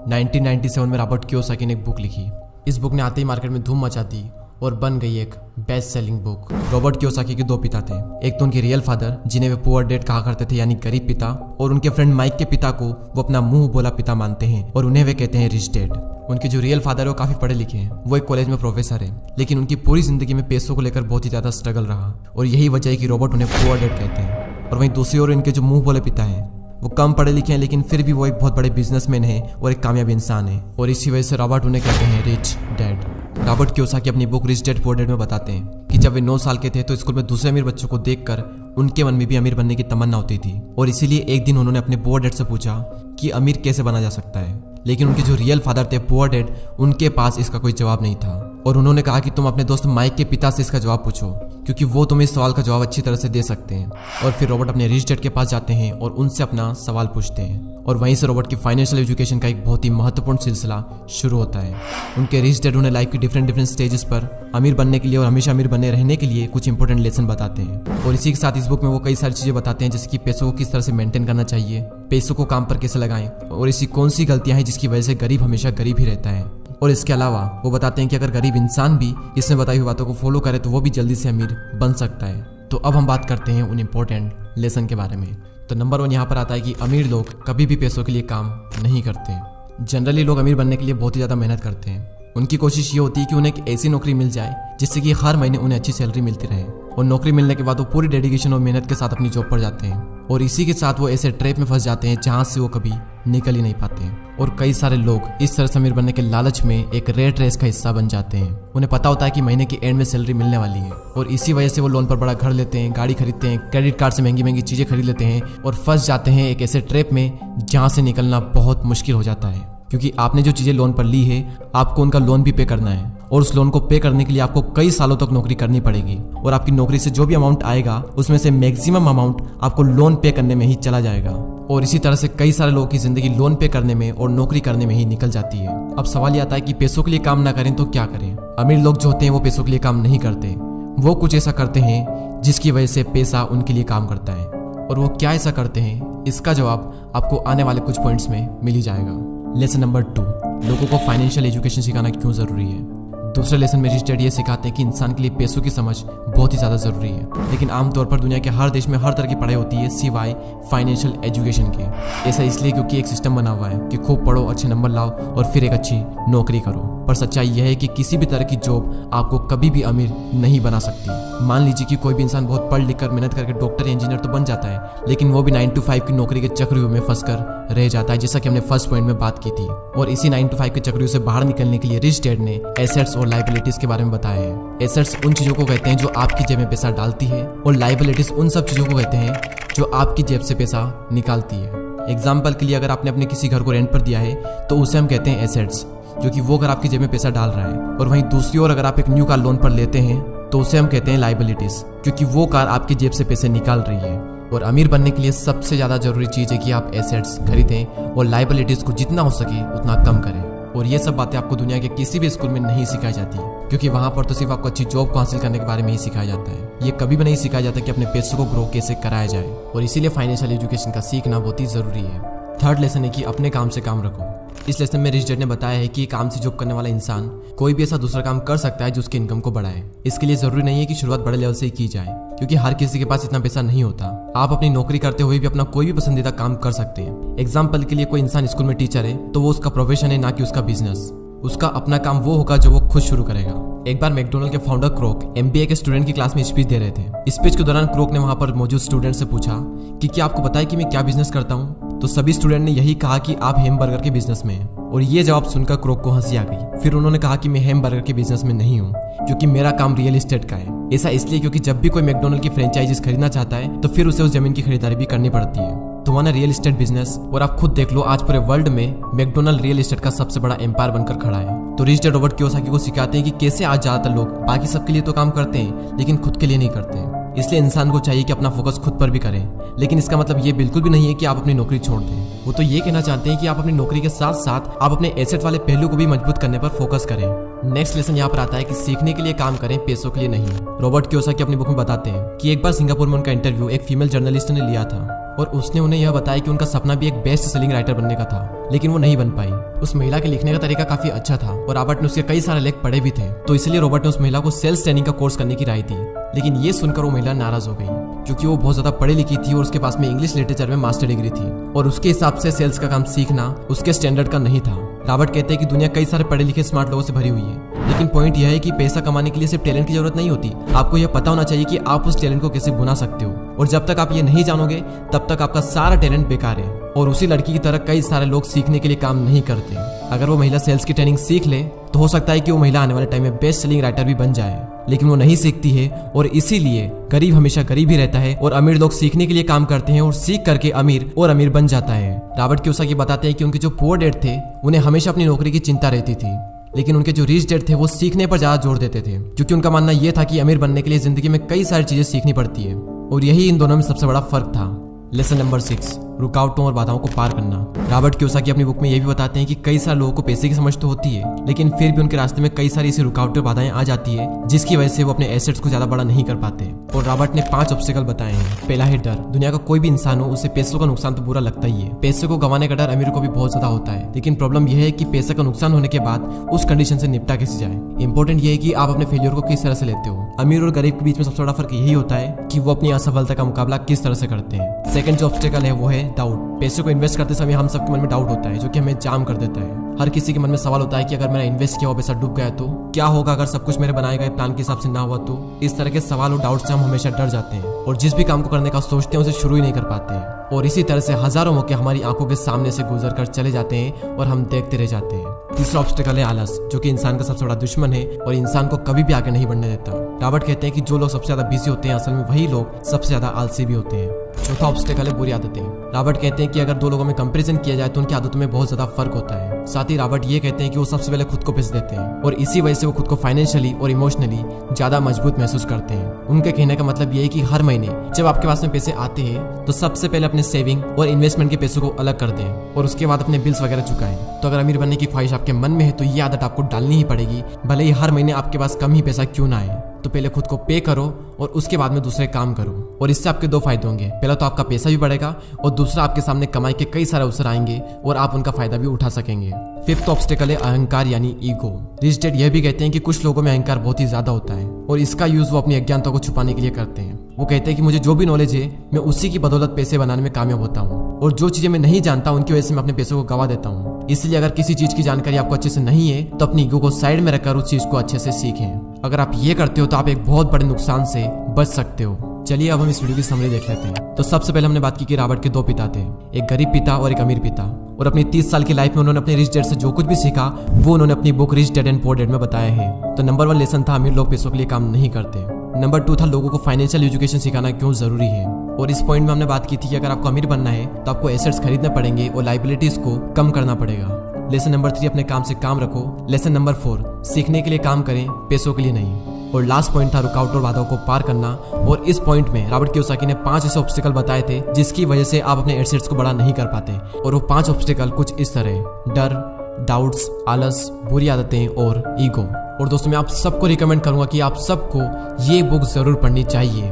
1997 में Robert Kiyosaki ने एक बुक लिखी। इस बुक ने आते ही मार्केट में धूम मचा दी और बन गई एक best selling book. Robert Kiyosaki के दो पिता थे, एक तो उनके रियल फादर जिन्हें वे पुअर डैड कहा करते थे यानी गरीब पिता, और उनके फ्रेंड माइक के पिता को वो अपना मुंह बोला पिता मानते हैं और उन्हें वे कहते हैं रिच डैड। उनके जो रियल फादर है वो काफी पढ़े लिखे हैं, वो एक कॉलेज में प्रोफेसर है, लेकिन उनकी पूरी जिंदगी में पैसों को लेकर बहुत ही ज्यादा स्ट्रगल रहा और यही वजह है कि रॉबर्ट उन्हें पुअर डैड कहते हैं। और वहीं दूसरी ओर इनके जो मुंह बोले पिता हैं वो कम पढ़े लिखे हैं, लेकिन फिर भी वो एक बहुत बड़े बिजनेसमैन है और एक कामयाब इंसान है, और इसी वजह से रॉबर्ट उन्हें कहते हैं रिच डैड। रॉबर्ट कियोसाकी अपनी book rich dad poor dad में बताते हैं कि जब वे 9 साल के थे तो स्कूल में दूसरे अमीर बच्चों को देखकर उनके मन में भी अमीर बनने की तमन्ना होती थी, और इसीलिए एक दिन उन्होंने अपने पुअर डैड से पूछा कि अमीर कैसे बना जा सकता है। लेकिन उनके जो रियल फादर थे पुअर डैड, उनके पास इसका कोई जवाब नहीं था, और उन्होंने कहा कि तुम अपने दोस्त माइक के पिता से इसका जवाब पूछो, क्योंकि वो तुम्हें इस सवाल का जवाब अच्छी तरह से दे सकते हैं। और फिर रॉबर्ट अपने रिच डैड के पास जाते हैं और उनसे अपना सवाल पूछते हैं, और वहीं से रॉबर्ट की फाइनेंशियल एजुकेशन का एक बहुत ही महत्वपूर्ण सिलसिला शुरू होता है। उनके रिच डैड उन्हें लाइफ की डिफरेंट स्टेजेस पर अमीर बनने के लिए और हमेशा अमीर बने रहने के लिए कुछ इंपॉर्टेंट लेसन बताते हैं, और इसी के साथ इस बुक में वो कई सारी चीजें बताते हैं, जैसे कि पैसों को किस तरह से मेंटेन करना चाहिए, पैसों को काम पर कैसे लगाएं, और ऐसी कौन सी गलतियां हैं जिसकी वजह से गरीब हमेशा गरीब ही रहता है। और इसके अलावा वो बताते हैं कि अगर गरीब इंसान भी इसमें बताई हुई बातों को फॉलो करे तो वो भी जल्दी से अमीर बन सकता है। तो अब हम बात करते हैं उन इम्पोर्टेंट लेसन के बारे में। तो नंबर 1 यहाँ पर आता है कि अमीर लोग कभी भी पैसों के लिए काम नहीं करते। जनरली लोग अमीर बनने के लिए बहुत ही ज़्यादा मेहनत करते हैं। उनकी कोशिश ये होती है कि उन्हें एक ऐसी नौकरी मिल जाए जिससे कि हर महीने उन्हें अच्छी सैलरी मिलती रहे, और नौकरी मिलने के बाद वो पूरी डेडिकेशन और मेहनत के साथ अपनी जॉब पर जाते हैं, और इसी के साथ वो ऐसे ट्रैप में फंस जाते हैं जहां से वो कभी निकल ही नहीं पाते हैं। और कई सारे लोग इस तरह से अमीर बनने के लालच में एक रेट रेस का हिस्सा बन जाते हैं। उन्हें पता होता है कि महीने के एंड में सैलरी मिलने वाली है, और इसी वजह से वो लोन पर बड़ा घर लेते हैं, गाड़ी खरीदते हैं, क्रेडिट कार्ड से महंगी महंगी चीजें खरीद लेते हैं, और फंस जाते हैं एक ऐसे ट्रैप में जहां से निकलना बहुत मुश्किल हो जाता है, क्योंकि आपने जो चीजें लोन पर ली है आपको उनका लोन भी पे करना है, और उस लोन को पे करने के लिए आपको कई सालों तक नौकरी करनी पड़ेगी, और आपकी नौकरी से जो भी अमाउंट आएगा उसमें से मैक्सिमम अमाउंट आपको लोन पे करने में ही चला जाएगा। और इसी तरह से कई सारे लोगों की जिंदगी लोन पे करने में और नौकरी करने में ही निकल जाती है। अब सवाल ये आता है कि पैसों के लिए काम ना करें तो क्या करें। अमीर लोग जो होते हैं वो पैसों के लिए काम नहीं करते, वो कुछ ऐसा करते हैं जिसकी वजह से पैसा उनके लिए काम करता है, और वो क्या ऐसा करते हैं इसका जवाब आपको आने वाले कुछ पॉइंट्स में मिल ही जाएगा। लेसन नंबर 2, लोगों को फाइनेंशियल एजुकेशन सिखाना क्यों जरूरी है। दूसरे लेसन में रिच डैड ये सिखाते हैं कि इंसान के लिए पैसों की समझ बहुत ही ज्यादा जरूरी है, लेकिन आमतौर पर दुनिया के हर देश में हर तरह की पढ़ाई होती है सिवाय फाइनेंशियल एजुकेशन के। ऐसा इसलिए क्योंकि एक सिस्टम बना हुआ है कि खूब पढ़ो, अच्छे नंबर लाओ और फिर एक अच्छी नौकरी करो। पर सच्चाई यह है कि किसी भी तरह की जॉब आपको कभी भी अमीर नहीं बना सकती। मान लीजिए कि कोई भी इंसान बहुत पढ़ लिख कर मेहनत करके डॉक्टर या इंजीनियर तो बन जाता है, लेकिन वो भी 9 to 5 की नौकरी के चक्रव्यूह में फंसकर रह जाता है, जैसा कि हमने फर्स्ट पॉइंट में बात की थी। और इसी 9 to 5 के चक्रव्यूह से बाहर निकलने के लिए रिच डैड ने एसेट्स और लायबिलिटीज के बारे में बताया है। एसेट्स उन चीजों को कहते हैं जो आपकी जेब में पैसा डालती है, और लायबिलिटीज उन सब चीजों को कहते हैं जो आपकी जेब से पैसा निकालती है। एग्जाम्पल के लिए अगर आपने अपने किसी घर को रेंट पर दिया है तो उसे हम कहते हैं एसेट्स, जो कि वो घर आपकी जेब में पैसा डाल रहा है। और वहीं दूसरी ओर अगर आप एक न्यू कार लोन पर लेते हैं तो उसे हम कहते हैं लायबिलिटीज, क्योंकि वो कार आपकी जेब से पैसे निकाल रही है। और अमीर बनने के लिए सबसे ज्यादा जरूरी चीज है कि आप एसेट्स खरीदें और लायबिलिटीज को जितना हो सके उतना कम करें। और ये सब बातें आपको दुनिया के किसी भी स्कूल में नहीं सिखाई जाती, क्योंकि वहां पर तो सिर्फ आपको अच्छी जॉब को हासिल करने के बारे में ही सिखाया जाता है। ये कभी भी नहीं सिखाया जाता कि अपने पैसों को ग्रो कैसे कराया जाए, और इसीलिए फाइनेंशियल एजुकेशन का सीखना बहुत ही जरूरी है। थर्ड लेसन है कि अपने काम से काम रखो। इस लेसन में रिच डैड ने बताया है कि काम से जॉब करने वाला इंसान कोई भी ऐसा दूसरा काम कर सकता है जो उसकी इनकम को बढ़ाए। इसके लिए जरूरी नहीं है कि शुरुआत बड़े लेवल से ही की जाए, क्योंकि हर किसी के पास इतना पैसा नहीं होता। आप अपनी नौकरी करते हुए भी अपना कोई भी पसंदीदा काम कर सकते हैं। एग्जाम्पल के लिए कोई इंसान स्कूल में टीचर है तो वो उसका प्रोफेशन है, ना कि उसका बिजनेस। उसका अपना काम वो होगा जो वो खुद शुरू करेगा। एक बार मैकडोनल्ड के फाउंडर क्रोक MBA के स्टूडेंट की क्लास में स्पीच दे रहे थे। स्पीच के दौरान क्रोक ने वहां पर मौजूद स्टूडेंट से पूछा कि क्या आपको पता है कि मैं क्या बिजनेस करता हूँ। तो सभी स्टूडेंट ने यही कहा कि आप हैमबर्गर के बिजनेस में हैं, और ये जवाब सुनकर क्रोक को हंसी आ गई। फिर उन्होंने कहा कि मैं हैमबर्गर के बिजनेस में नहीं हूँ, क्योंकि मेरा काम रियल एस्टेट का है। ऐसा इसलिए क्योंकि जब भी कोई मैकडोनल्ड की फ्रेंचाइजीज खरीदना चाहता है तो फिर उसे उस जमीन की खरीदारी भी करनी पड़ती है। तो वहाँ रियल एस्टेट बिजनेस, और आप खुद देख लो आज पूरे वर्ल्ड में मैकडोनल्ड रियल एस्टेट का सबसे बड़ा एम्पायर बनकर खड़ा है। तो रिच डैड रॉबर्ट कियोसाकी को सिखाते हैं कि कैसे आज ज्यादातर लोग बाकी सबके लिए तो काम करते हैं लेकिन खुद के लिए नहीं करते। इसलिए इंसान को चाहिए कि अपना फोकस खुद पर भी करें, लेकिन इसका मतलब ये बिल्कुल भी नहीं है कि आप अपनी नौकरी छोड़ दें। वो तो ये कहना चाहते हैं कि आप अपनी नौकरी के साथ साथ आप अपने एसेट वाले पहलू को भी मजबूत करने पर फोकस करें। नेक्स्ट लेसन यहाँ पर आता है कि सीखने के लिए काम करें, पैसों के लिए नहीं। रॉबर्ट कियोसाकी अपनी बुक में बताते हैं कि एक बार सिंगापुर में उनका इंटरव्यू एक फीमेल जर्नलिस्ट ने लिया था, और उसने उन्हें यह बताया कि उनका सपना भी एक बेस्ट सेलिंग राइटर बनने का था, लेकिन वो नहीं बन पाई। उस महिला के लिखने का तरीका काफी अच्छा था और रॉबर्ट ने उसके कई सारे लेख पढ़े भी थे, तो इसलिए रॉबर्ट ने उस महिला को सेल्स ट्रेनिंग का कोर्स करने की राय दी। लेकिन ये सुनकर वो महिला नाराज हो गई, क्योंकि वो बहुत ज्यादा पढ़ी लिखी थी और उसके पास में इंग्लिश लिटरेचर में मास्टर डिग्री थी और उसके हिसाब से सेल्स का काम सीखना उसके स्टैंडर्ड का नहीं था। रॉबर्ट कहते हैं कि दुनिया कई सारे पढ़े लिखे स्मार्ट लोगों से भरी हुई है, लेकिन पॉइंट यह है कि पैसा कमाने के लिए सिर्फ टैलेंट की जरूरत नहीं होती। आपको यह पता होना चाहिए कि आप उस टैलेंट को कैसे भुना सकते हो, और जब तक आप ये नहीं जानोगे तब तक आपका सारा टैलेंट बेकार है। और उसी लड़की की तरह कई सारे लोग सीखने के लिए काम नहीं करते। अगर वो महिला सेल्स की ट्रेनिंग सीख ले तो हो सकता है कि वो महिला आने वाले टाइम में बेस्ट सेलिंग राइटर भी बन जाए, लेकिन वो नहीं सीखती है और इसीलिए गरीब हमेशा गरीब ही रहता है और अमीर लोग सीखने के लिए काम करते हैं और सीख करके अमीर और अमीर बन जाता है। रॉबर्ट कियोसाकी बताते हैं कि उनके जो पुअर डैड थे उन्हें हमेशा अपनी नौकरी की चिंता रहती थी, लेकिन उनके जो रिच डैड थे वो सीखने पर ज्यादा जोर देते थे, क्योंकि उनका मानना यह था कि अमीर बनने के लिए जिंदगी में कई सारी चीजें सीखनी पड़ती है, और यही इन दोनों में सबसे बड़ा फर्क था। लेसन नंबर 6, रुकावटों और बाधाओं को पार करना। रॉबर्ट कियोसाकी अपनी बुक में यह भी बताते हैं कि कई सारे लोगों को पैसे की समझ तो होती है, लेकिन फिर भी उनके रास्ते में कई सारी ऐसी रुकावटें और बाधाएं आ जाती है जिसकी वजह से वो अपने एसेट्स को ज्यादा बड़ा नहीं कर पाते। और रॉबर्ट ने 5 ऑब्स्टिकल बताए हैं। पहला है डर। दुनिया का कोई भी इंसान हो उसे पैसों का नुकसान तो बुरा लगता ही है। पैसे को गंवाने का डर अमीर को भी बहुत ज्यादा होता है, लेकिन प्रॉब्लम यह है कि पैसे का नुकसान होने के बाद उस कंडीशन से निपटा कैसे जाए। इंपॉर्टेंट यह है कि आप अपने फेलियर को किस तरह से लेते हो। अमीर और गरीब के बीच में सबसे बड़ा फर्क यही होता है कि वो अपनी असफलता का मुकाबला किस तरह से करते हैं। सेकंड जो ऑब्स्टिकल है वो है डाउट। पैसे को इन्वेस्ट करते समय हम सबके मन में डाउट होता है, जो कि हमें जाम कर देता है। हर किसी के मन में सवाल होता है कि अगर मैंने इन्वेस्ट किया हुआ पैसा डूब गया तो क्या होगा, अगर सब कुछ मेरे बनाए गए प्लान के हिसाब से ना हुआ तो। इस तरह के सवाल और डाउट से हम हमेशा डर जाते हैं और जिस भी काम को करने का सोचते हैं उसे शुरू ही नहीं कर पाते हैं, और इसी तरह से हजारों मौके हमारी आंखों के सामने से गुजर कर चले जाते हैं और हम देखते रह जाते हैं। तीसरा ऑब्स्टिकल है आलस, जो कि इंसान का सबसे बड़ा दुश्मन है और इंसान को कभी भी आगे नहीं बढ़ने देता। रॉबर्ट कहते हैं कि जो लोग सबसे ज्यादा बिजी होते हैं असल में वही लोग सबसे ज्यादा आलसी भी होते हैं। चौथा ऑब्स्टिकल है बुरी आदतें। रॉबर्ट कहते हैं कि अगर दो लोगों में कंपैरिजन किया जाए तो उनकी आदतों में बहुत ज्यादा फर्क होता है। साथ ही रॉबर्ट ये कहते हैं कि वो सबसे पहले खुद को पैसे देते हैं और इसी वजह से वो खुद को फाइनेंशियली और इमोशनली ज्यादा मजबूत महसूस करते हैं। उनके कहने का मतलब ये है कि हर महीने जब आपके पास में पैसे आते हैं तो सबसे पहले अपने सेविंग और इन्वेस्टमेंट के पैसों को अलग कर दें और उसके बाद अपने बिल्स वगैरह चुकाएं। तो अगर अमीर बनने की ख्वाहिश आपके मन में है तो ये आदत आपको डालनी ही पड़ेगी, भले ही हर महीने आपके पास कम ही पैसा क्यों ना आए। तो पहले खुद को पे करो और उसके बाद में दूसरे काम करो, और इससे आपके 2 फायदे होंगे। पहला तो आपका पैसा भी बढ़ेगा और दूसरा आपके सामने कमाई के कई सारे अवसर आएंगे और आप उनका फायदा भी उठा सकेंगे। फिफ्थ ऑब्स्टिकल है अहंकार यानी ईगो। रिच डैड यह भी कहते हैं कि कुछ लोगों में अहंकार बहुत ही ज्यादा होता है और इसका यूज वो अपनी अज्ञानता को छुपाने के लिए करते हैं। वो कहते हैं कि मुझे जो भी नॉलेज है मैं उसी की बदौलत पैसे बनाने में कामयाब होता हूँ, और जो चीजें मैं नहीं जानता उनकी वजह से मैं अपने पैसों को गवा देता हूँ। इसलिए अगर किसी चीज की जानकारी आपको अच्छे से नहीं है तो अपनी ईगो को साइड में रखकर उस चीज को अच्छे से सीखें। अगर आप ये करते हो तो आप एक बहुत बड़े नुकसान से बच सकते हो। चलिए अब हम इस वीडियो की समरी देख लेते हैं। तो सबसे पहले हमने बात की कि रॉबर्ट के 2 पिता थे, एक गरीब पिता और एक अमीर पिता, और अपनी 30 साल की लाइफ में उन्होंने अपने रिच डैड से जो कुछ भी सीखा वो उन्होंने अपनी book rich dad and poor dad में बताया है। तो नंबर 1 लेसन था अमीर लोग पैसों के लिए काम नहीं करते। नंबर 2 था लोगों को फाइनेंशियल एजुकेशन सिखाना क्यों जरूरी है, और इस पॉइंट में हमने बात की थी कि अगर आपको अमीर बनना है तो आपको एसेट्स खरीदने पड़ेंगे और लाइबिलिटीज को कम करना पड़ेगा। लेसन नंबर 3 अपने काम से काम रखो। लेसन नंबर 4 सीखने के लिए काम करें, पैसों के लिए नहीं। और लास्ट पॉइंट था रुकावट और बाधाओं को पार करना, और इस पॉइंट में रॉबर्ट कियोसाकी ने 5 ऐसे ऑब्स्टिकल बताए थे जिसकी वजह से आप अपने एसेट्स को बड़ा नहीं कर पाते, और वो 5 ऑब्स्टिकल कुछ इस तरह: डर, डाउट्स, आलस, बुरी आदतें और ईगो। और दोस्तों मैं आप सबको रिकमेंड करूंगा कि आप सबको ये बुक जरूर पढ़नी चाहिए।